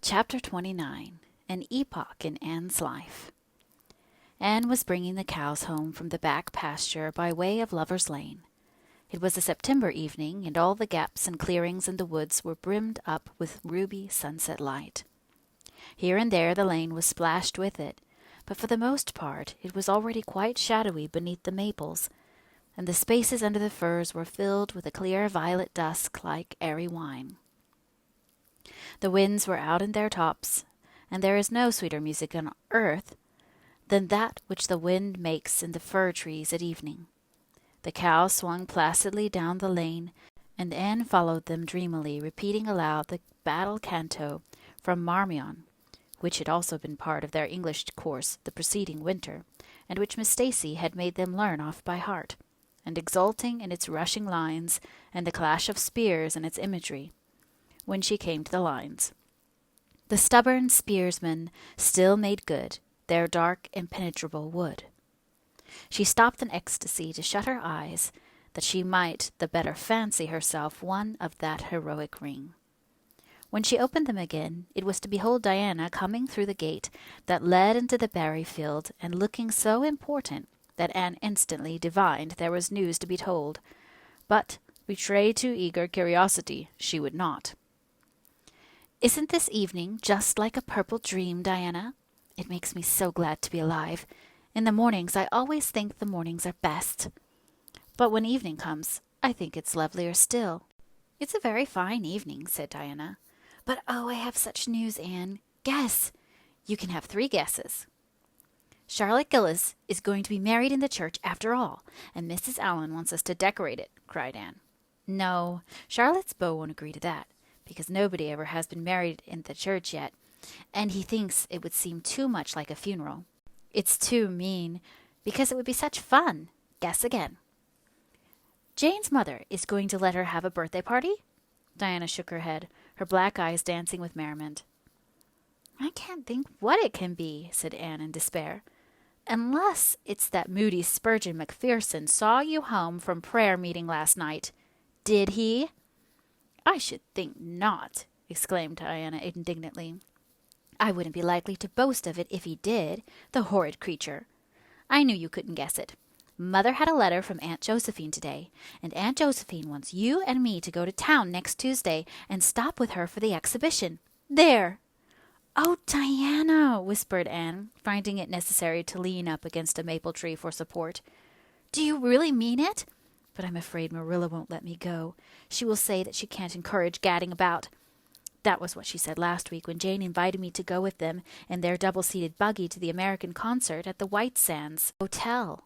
Chapter 29. An Epoch in Anne's Life. Anne was bringing the cows home from the back pasture by way of Lover's Lane. It was a September evening, and all the gaps and clearings in the woods were brimmed up with ruby sunset light. Here and there the lane was splashed with it, but for the most part it was already quite shadowy beneath the maples, and the spaces under the firs were filled with a clear violet dusk like airy wine. The winds were out in their tops, and there is no sweeter music on earth than that which the wind makes in the fir trees at evening. The cows swung placidly down the lane, and Anne followed them dreamily, repeating aloud the battle canto from Marmion, which had also been part of their English course the preceding winter, and which Miss Stacy had made them learn off by heart, and exulting in its rushing lines and the clash of spears and its imagery, when she came to the lines. The stubborn spearsmen still made good their dark, impenetrable wood. She stopped in ecstasy to shut her eyes, that she might the better fancy herself one of that heroic ring. When she opened them again, it was to behold Diana coming through the gate that led into the berry field, and looking so important that Anne instantly divined there was news to be told, but, betray too eager curiosity, she would not. "Isn't this evening just like a purple dream, Diana? It makes me so glad to be alive. In the mornings I always think the mornings are best. But when evening comes, I think it's lovelier still." "It's a very fine evening," said Diana. "But oh, I have such news, Anne. Guess. You can have 3 guesses." "Charlotte Gillis is going to be married in the church after all, and Mrs. Allen wants us to decorate it," cried Anne. "No, Charlotte's beau won't agree to that, because nobody ever has been married in the church yet, and he thinks it would seem too much like a funeral. It's too mean, because it would be such fun. Guess again." "Jane's mother is going to let her have a birthday party?" Diana shook her head, her black eyes dancing with merriment. "I can't think what it can be," said Anne in despair, "unless it's that moody Spurgeon Macpherson saw you home from prayer meeting last night. Did he?" "I should think not," exclaimed Diana indignantly. "I wouldn't be likely to boast of it if he did, the horrid creature. I knew you couldn't guess it. Mother had a letter from Aunt Josephine today, and Aunt Josephine wants you and me to go to town next Tuesday and stop with her for the exhibition. There!" "Oh, Diana," whispered Anne, finding it necessary to lean up against a maple tree for support. "Do you really mean it? But I'm afraid Marilla won't let me go. She will say that she can't encourage gadding about. That was what she said last week when Jane invited me to go with them in their double-seated buggy to the American concert at the White Sands Hotel.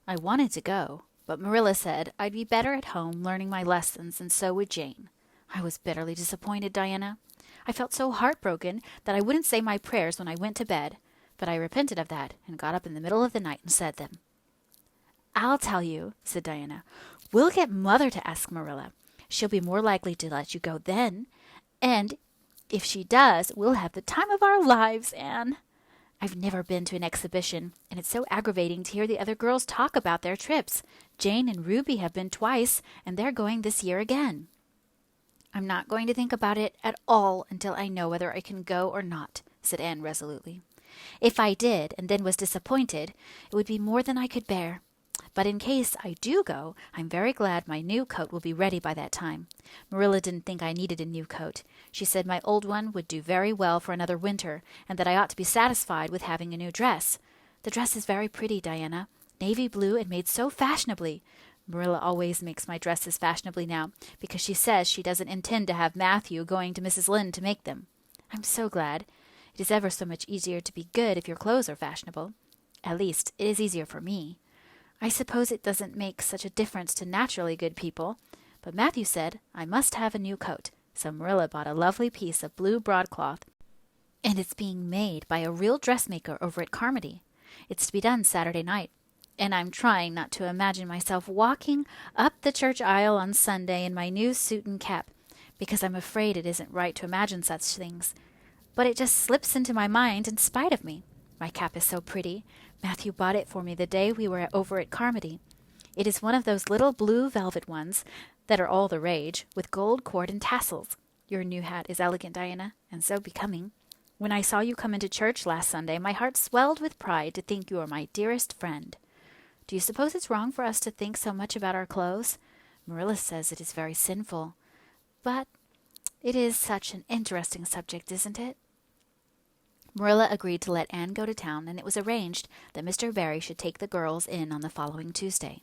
I wanted to go, but Marilla said I'd be better at home learning my lessons, and so would Jane. I was bitterly disappointed, Diana. I felt so heartbroken that I wouldn't say my prayers when I went to bed, but I repented of that and got up in the middle of the night and said them." "I'll tell you," said Diana. "We'll get Mother to ask Marilla. She'll be more likely to let you go then. And if she does, we'll have the time of our lives, Anne. I've never been to an exhibition, and it's so aggravating to hear the other girls talk about their trips. Jane and Ruby have been twice, and they're going this year again." "I'm not going to think about it at all until I know whether I can go or not," said Anne resolutely. "If I did, and then was disappointed, it would be more than I could bear. But in case I do go, I'm very glad my new coat will be ready by that time. Marilla didn't think I needed a new coat. She said my old one would do very well for another winter, and that I ought to be satisfied with having a new dress. The dress is very pretty, Diana. Navy blue and made so fashionably. Marilla always makes my dresses fashionably now, because she says she doesn't intend to have Matthew going to Mrs. Lynde to make them. I'm so glad. It is ever so much easier to be good if your clothes are fashionable. At least, it is easier for me. I suppose it doesn't make such a difference to naturally good people, but Matthew said I must have a new coat, so Marilla bought a lovely piece of blue broadcloth, and it's being made by a real dressmaker over at Carmody. It's to be done Saturday night, and I'm trying not to imagine myself walking up the church aisle on Sunday in my new suit and cap, because I'm afraid it isn't right to imagine such things. But it just slips into my mind in spite of me. My cap is so pretty. Matthew bought it for me the day we were over at Carmody. It is one of those little blue velvet ones that are all the rage, with gold cord and tassels. Your new hat is elegant, Diana, and so becoming. When I saw you come into church last Sunday, my heart swelled with pride to think you were my dearest friend. Do you suppose it's wrong for us to think so much about our clothes? Marilla says it is very sinful. But it is such an interesting subject, isn't it? Marilla agreed to let Anne go to town, and it was arranged that Mr. Barry should take the girls in on the following Tuesday.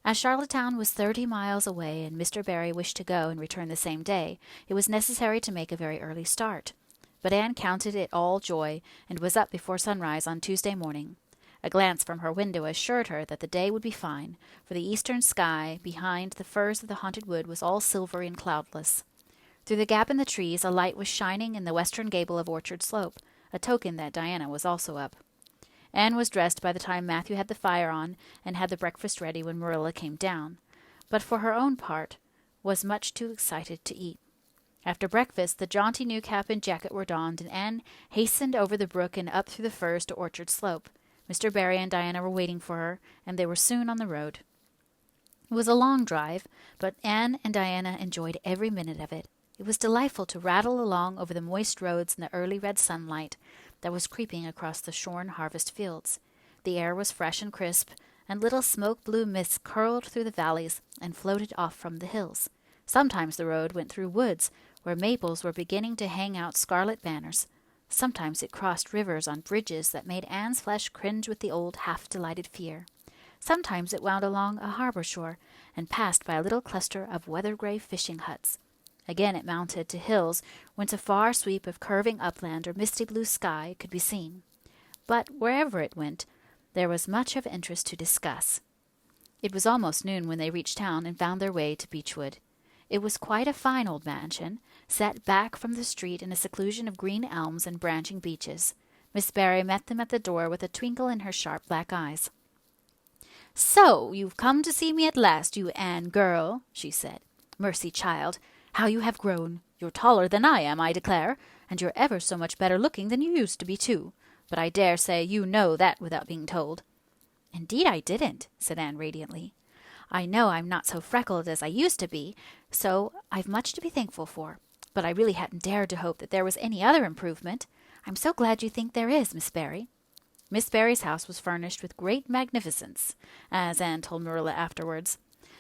As Charlottetown was 30 miles away and Mr. Barry wished to go and return the same day, it was necessary to make a very early start. But Anne counted it all joy and was up before sunrise on Tuesday morning. A glance from her window assured her that the day would be fine, for the eastern sky behind the firs of the haunted wood was all silvery and cloudless. Through the gap in the trees a light was shining in the western gable of Orchard Slope, a token that Diana was also up. Anne was dressed by the time Matthew had the fire on and had the breakfast ready when Marilla came down, but for her own part was much too excited to eat. After breakfast the jaunty new cap and jacket were donned, and Anne hastened over the brook and up through the firs to Orchard Slope. Mr. Barry and Diana were waiting for her, and they were soon on the road. It was a long drive, but Anne and Diana enjoyed every minute of it. It was delightful to rattle along over the moist roads in the early red sunlight that was creeping across the shorn harvest fields. The air was fresh and crisp, and little smoke-blue mists curled through the valleys and floated off from the hills. Sometimes the road went through woods where maples were beginning to hang out scarlet banners. Sometimes it crossed rivers on bridges that made Anne's flesh cringe with the old half-delighted fear. Sometimes it wound along a harbor shore and passed by a little cluster of weather-gray fishing huts. Again it mounted to hills whence a far sweep of curving upland or misty blue sky could be seen. But wherever it went, there was much of interest to discuss. It was almost noon when they reached town and found their way to Beechwood. It was quite a fine old mansion, set back from the street in a seclusion of green elms and branching beeches. Miss Barry met them at the door with a twinkle in her sharp black eyes. "So you've come to see me at last, you Anne girl," she said. "Mercy, child, how you have grown! You're taller than I am, I declare, and you're ever so much better looking than you used to be, too. But I dare say you know that without being told." "Indeed I didn't," said Anne radiantly. "I know I'm not so freckled as I used to be, so I've much to be thankful for. But I really hadn't dared to hope that there was any other improvement. I'm so glad you think there is, Miss Barry." Miss Barry's house was furnished with great magnificence, as Anne told Marilla afterwards.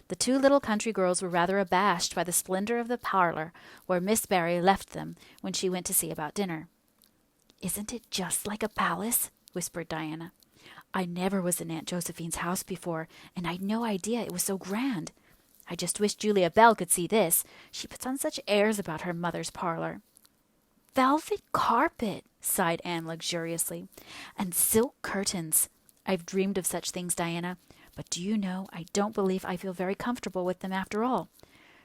The two little country girls were rather abashed by the splendor of the parlor where Miss Barry left them when she went to see about dinner. "Isn't it just like a palace?" whispered Diana. "I never was in Aunt Josephine's house before, and I'd no idea it was so grand. I just wish Julia Bell could see this. She puts on such airs about her mother's parlor." "Velvet carpet," sighed Anne luxuriously, "and silk curtains. I've dreamed of such things, Diana. But do you know, I don't believe I feel very comfortable with them after all.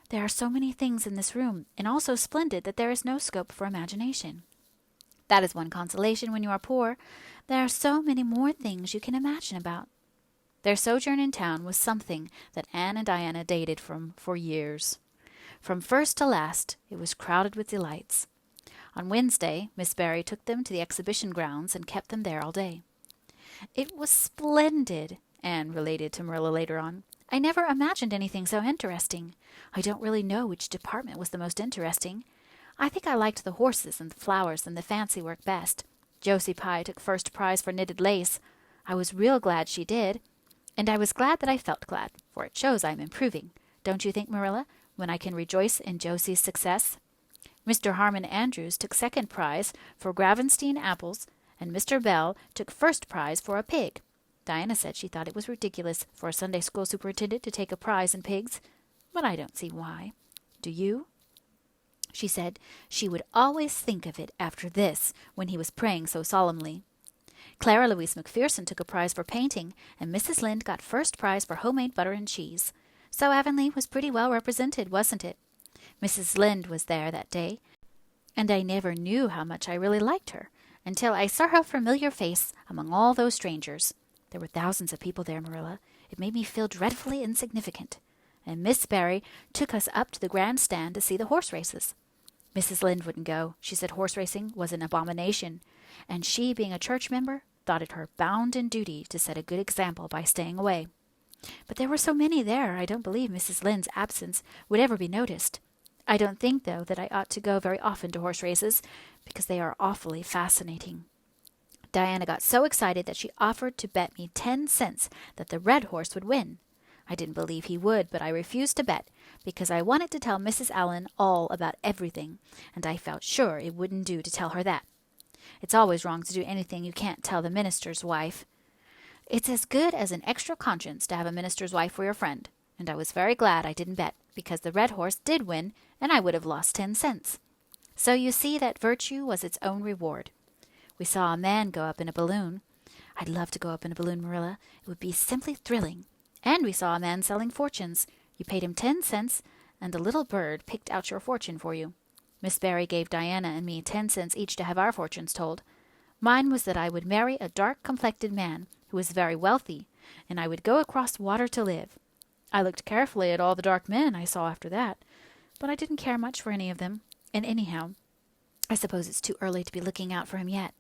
There are so many things in this room, and all so splendid that there is no scope for imagination. That is one consolation when you are poor. There are so many more things you can imagine about." Their sojourn in town was something that Anne and Diana dated from for years. From first to last, it was crowded with delights. On Wednesday, Miss Barry took them to the exhibition grounds and kept them there all day. "It was splendid," Anne related to Marilla later on. "I never imagined anything so interesting. I don't really know which department was the most interesting. I think I liked the horses and the flowers and the fancy work best. Josie Pye took first prize for knitted lace. I was real glad she did. And I was glad that I felt glad, for it shows I'm improving. Don't you think, Marilla, when I can rejoice in Josie's success? Mr. Harmon Andrews took second prize for Gravenstein apples, and Mr. Bell took first prize for a pig. Diana said she thought it was ridiculous for a Sunday school superintendent to take a prize in pigs, but I don't see why. Do you? She said she would always think of it after this when he was praying so solemnly. Clara Louise McPherson took a prize for painting, and Mrs. Lynde got first prize for homemade butter and cheese. So Avonlea was pretty well represented, wasn't it? Mrs. Lynde was there that day, and I never knew how much I really liked her until I saw her familiar face among all those strangers. There were thousands of people there, Marilla. It made me feel dreadfully insignificant. And Miss Barry took us up to the grandstand to see the horse races. Mrs. Lynde wouldn't go. She said horse racing was an abomination, and she, being a church member, thought it her bounden duty to set a good example by staying away. But there were so many there, I don't believe Mrs. Lynde's absence would ever be noticed. I don't think, though, that I ought to go very often to horse races, because they are awfully fascinating. Diana got so excited that she offered to bet me 10 cents that the red horse would win. I didn't believe he would, but I refused to bet, because I wanted to tell Mrs. Allen all about everything, and I felt sure it wouldn't do to tell her that. It's always wrong to do anything you can't tell the minister's wife. It's as good as an extra conscience to have a minister's wife for your friend, and I was very glad I didn't bet, because the red horse did win, and I would have lost 10 cents. So you see that virtue was its own reward. We saw a man go up in a balloon. I'd love to go up in a balloon, Marilla. It would be simply thrilling. And we saw a man selling fortunes. You paid him 10 cents, and a little bird picked out your fortune for you. Miss Barry gave Diana and me 10 cents each to have our fortunes told. Mine was that I would marry a dark-complected man who was very wealthy, and I would go across water to live. I looked carefully at all the dark men I saw after that, but I didn't care much for any of them. And anyhow, I suppose it's too early to be looking out for him yet.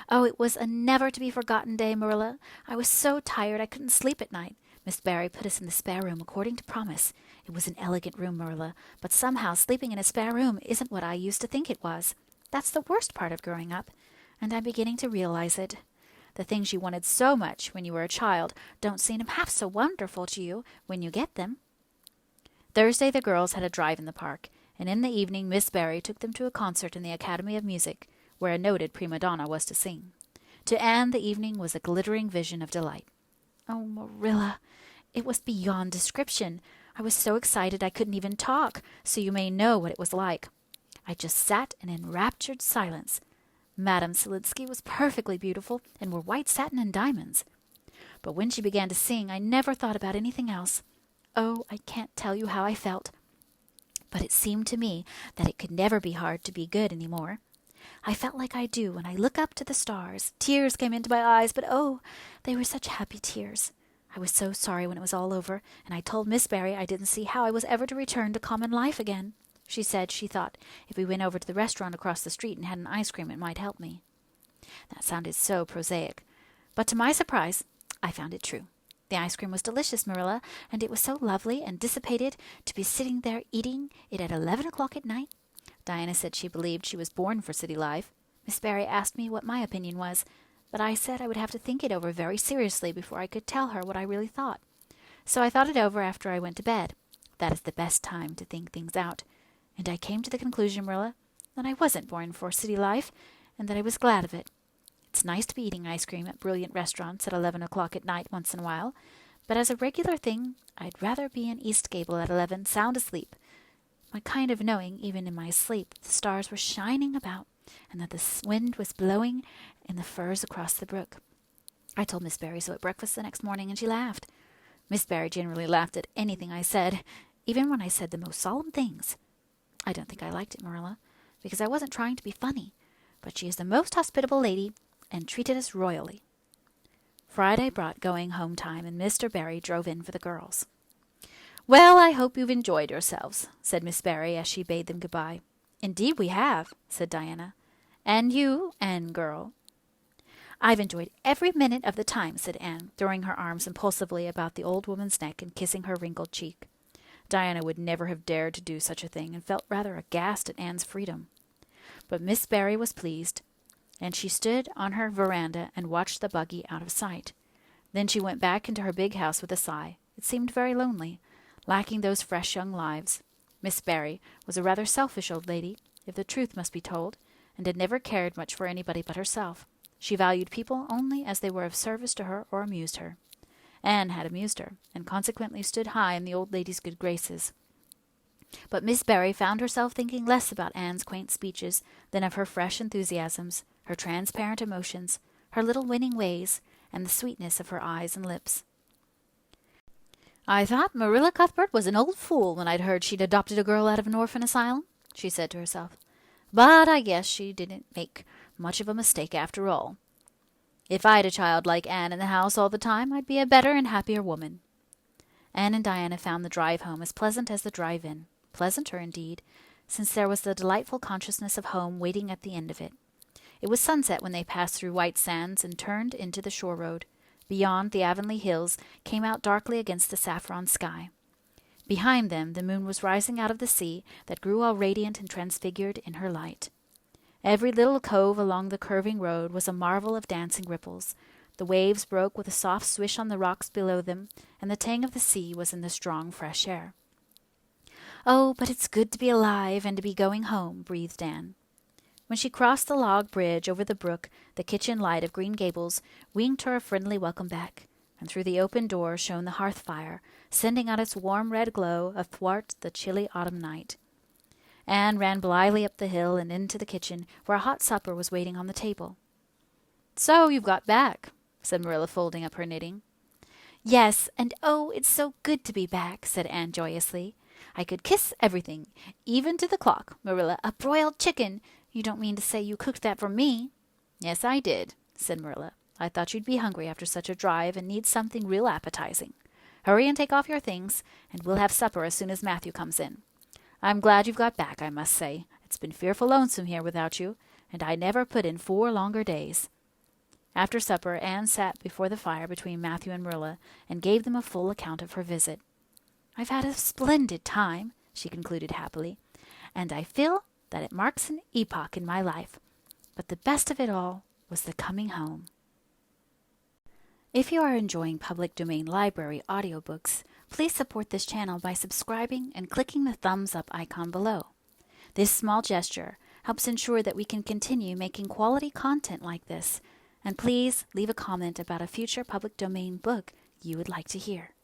Oh, it was a never-to-be-forgotten day, Marilla. I was so tired I couldn't sleep at night. Miss Barry put us in the spare room according to promise. It was an elegant room, Marilla, but somehow sleeping in a spare room isn't what I used to think it was. That's the worst part of growing up, and I'm beginning to realize it. The things you wanted so much when you were a child don't seem half so wonderful to you when you get them. Thursday the girls had a drive in the park, and in the evening Miss Barry took them to a concert in the Academy of Music, where a noted prima donna was to sing. To Anne the evening was a glittering vision of delight. Oh, Marilla, it was beyond description. I was so excited I couldn't even talk, so you may know what it was like. I just sat in enraptured silence. Madame Selitsky was perfectly beautiful and wore white satin and diamonds. But when she began to sing, I never thought about anything else. Oh, I can't tell you how I felt. But it seemed to me that it could never be hard to be good any more. I felt like I do when I look up to the stars. Tears came into my eyes, but oh, they were such happy tears. I was so sorry when it was all over, and I told Miss Barry I didn't see how I was ever to return to common life again. She said she thought if we went over to the restaurant across the street and had an ice cream, it might help me. That sounded so prosaic, but to my surprise, I found it true. The ice cream was delicious, Marilla, and it was so lovely and dissipated to be sitting there eating it at 11 o'clock at night. Diana said she believed she was born for city life. Miss Barry asked me what my opinion was, but I said I would have to think it over very seriously before I could tell her what I really thought. So I thought it over after I went to bed. That is the best time to think things out. And I came to the conclusion, Marilla, that I wasn't born for city life, and that I was glad of it. It's nice to be eating ice cream at brilliant restaurants at 11 o'clock at night once in a while, but as a regular thing, I'd rather be in East Gable at 11, sound asleep. My kind of knowing, even in my sleep, the stars were shining about, and that the wind was blowing in the firs across the brook. I told Miss Barry so at breakfast the next morning, and she laughed. Miss Barry generally laughed at anything I said, even when I said the most solemn things. I don't think I liked it, Marilla, because I wasn't trying to be funny, but she is the most hospitable lady, and treated us royally. Friday brought going home time, and Mr. Barry drove in for the girls. "Well, I hope you've enjoyed yourselves," said Miss Barry as she bade them goodbye. "Indeed we have," said Diana. "And you, Anne girl?" "I've enjoyed every minute of the time," said Anne, throwing her arms impulsively about the old woman's neck and kissing her wrinkled cheek. Diana would never have dared to do such a thing, and felt rather aghast at Anne's freedom. But Miss Barry was pleased, and she stood on her veranda and watched the buggy out of sight. Then she went back into her big house with a sigh. It seemed very lonely, lacking those fresh young lives. Miss Barry was a rather selfish old lady, if the truth must be told, and had never cared much for anybody but herself. She valued people only as they were of service to her or amused her. Anne had amused her, and consequently stood high in the old lady's good graces. But Miss Barry found herself thinking less about Anne's quaint speeches than of her fresh enthusiasms, her transparent emotions, her little winning ways, and the sweetness of her eyes and lips. "I thought Marilla Cuthbert was an old fool when I'd heard she'd adopted a girl out of an orphan asylum," she said to herself. "But I guess she didn't make much of a mistake after all. If I'd a child like Anne in the house all the time, I'd be a better and happier woman." Anne and Diana found the drive home as pleasant as the drive in, pleasanter indeed, since there was the delightful consciousness of home waiting at the end of it. It was sunset when they passed through White Sands and turned into the shore road. Beyond, the Avonlea hills came out darkly against the saffron sky. Behind them, the moon was rising out of the sea that grew all radiant and transfigured in her light. Every little cove along the curving road was a marvel of dancing ripples. The waves broke with a soft swish on the rocks below them, and the tang of the sea was in the strong, fresh air. "Oh, but it's good to be alive and to be going home," breathed Anne. When she crossed the log bridge over the brook, the kitchen light of Green Gables winked her a friendly welcome back, and through the open door shone the hearth fire, sending out its warm red glow athwart the chilly autumn night. Anne ran blithely up the hill and into the kitchen, where a hot supper was waiting on the table. "So you've got back," said Marilla, folding up her knitting. "Yes, and oh, it's so good to be back," said Anne joyously. "I could kiss everything, even to the clock. Marilla, a broiled chicken! You don't mean to say you cooked that for me?" "Yes, I did," said Marilla. "I thought you'd be hungry after such a drive and need something real appetizing. Hurry and take off your things, and we'll have supper as soon as Matthew comes in. I'm glad you've got back, I must say. It's been fearful lonesome here without you, and I never put in 4 longer days." After supper, Anne sat before the fire between Matthew and Marilla and gave them a full account of her visit. "I've had a splendid time," she concluded happily, "and I feel that it marks an epoch in my life. But the best of it all was the coming home." If you are enjoying Public Domain Library audiobooks, please support this channel by subscribing and clicking the thumbs up icon below. This small gesture helps ensure that we can continue making quality content like this, and please leave a comment about a future public domain book you would like to hear.